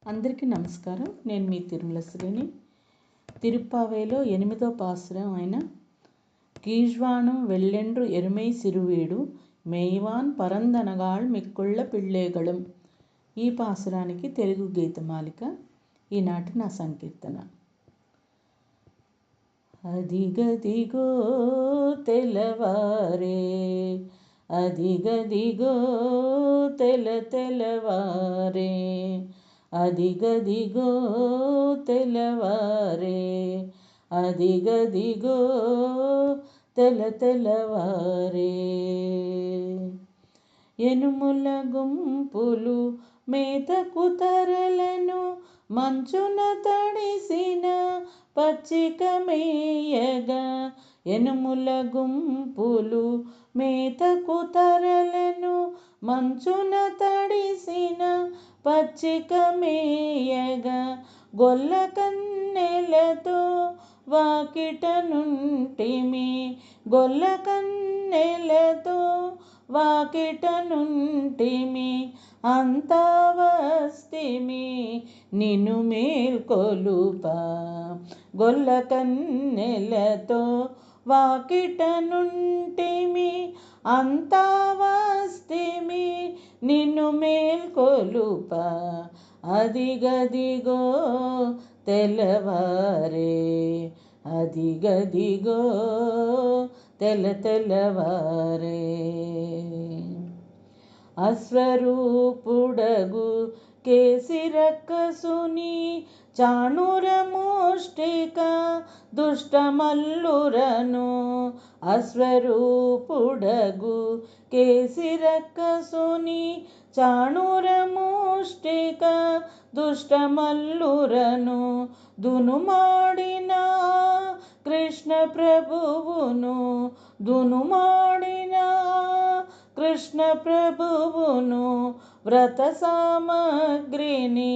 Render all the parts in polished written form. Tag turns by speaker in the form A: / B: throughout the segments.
A: అందరికీ నమస్కారం. నేను మీ తిరుమల శ్రేణి. తిరుప్పావేలో 8వ పాసురం అయిన కీజ్వాణం వెள்ளెండ్రు ఎరుమై సిరువీడు మేయివాన్ పరందనగాళ్ మిక్కుళ్ళ పిళ్ళేగళం. ఈ పాసురానికి తెలుగు గీతమాలిక ఈనాటి నా సంకీర్తన. అదిగదిగో తెలవారే, అదిగదిగో తెలవారే, అదిగదిగో తెలవారే, అదిగదిగో తెలవారే. ఎనుముల గుంపులు మేతకు తరలను, మంచున తడిసిన పచ్చిక మేయగా. ఎనుముల గుంపులు మేతకు తరలను, మంచున తడిసిన పచ్చిక మేయగా. గొల్ల కన్నెలతో వాకిటనుంటిమి, గొల్ల కన్నెలతో వాకిటనుంటిమి. అంతా వస్తిమి నిన్ను మేల్కొలుప, గొల్ల కన్నెలతో వాకిటనుంటిమి. అంతా వస్తిమి నిన్ను మేల్కొలుప. అదిగదిగో తెలవారే, అదిగదిగో తెలవారే. అశ్వరూపుడగు కేసిరక్కసుని చాణుర ముష్టిక దుష్టమల్లురను. అశ్వరూపుడగు కేసిరక్కసుని చాణుర ముష్టిక దుష్టమల్లురను. దునుమాడిన కృష్ణ ప్రభువును, దునుమాడిన కృష్ణ ప్రభువును. వ్రత సామగ్రిని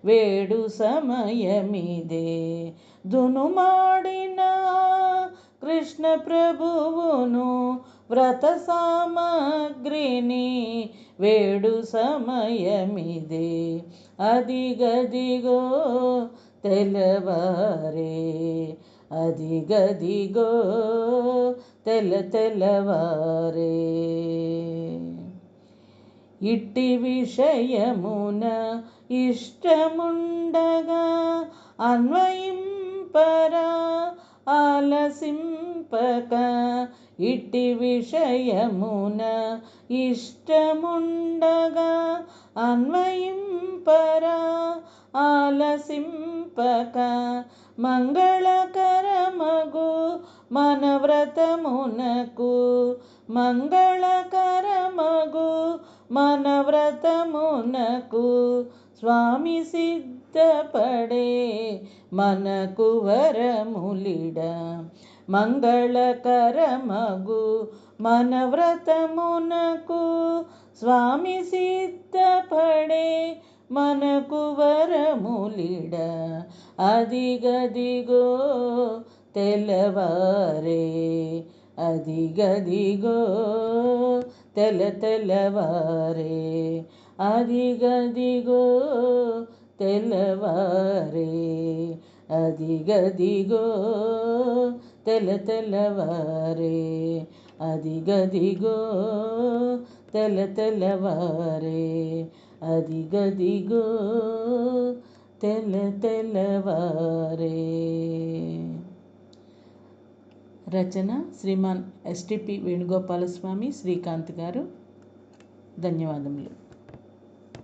A: వేడు సమయమిదే, దునుమాడిన కృష్ణ ప్రభువును. వ్రత సామగ్రిని వేడు సమయమిదే. అదిగదిగో తెలవారే, అదిగదిగో తెలవారే. ఇట్టి విషయమున ఇష్టముండగా అన్వయింపరా ఆలసింపక. ఇట్టి విషయమున ఇష్టముండగా అన్వయింపరా ఆలసింపక. మంగళకరమగు మన వ్రతమునకు, మంగళకరమగు మన వ్రతమునకు. స్వామి సిద్ధపడే మనకు వరములిడ, మంగళకరమగు మన వ్రతమునకు. స్వామి సిద్ధపడే మనకు వరములిడ. అదిగదిగో తెలవారే, అదిగదిగో తెలవారే, అదిగదిగో తెలవారే, అదిగదిగో తెలవారే, అదిగదిగో తెలవారే, అదిగదిగో తెలవారే. రచన శ్రీమాన్ ఎస్టిపి వేణుగోపాలస్వామి శ్రీకాంత్ గారు. ధన్యవాదములు.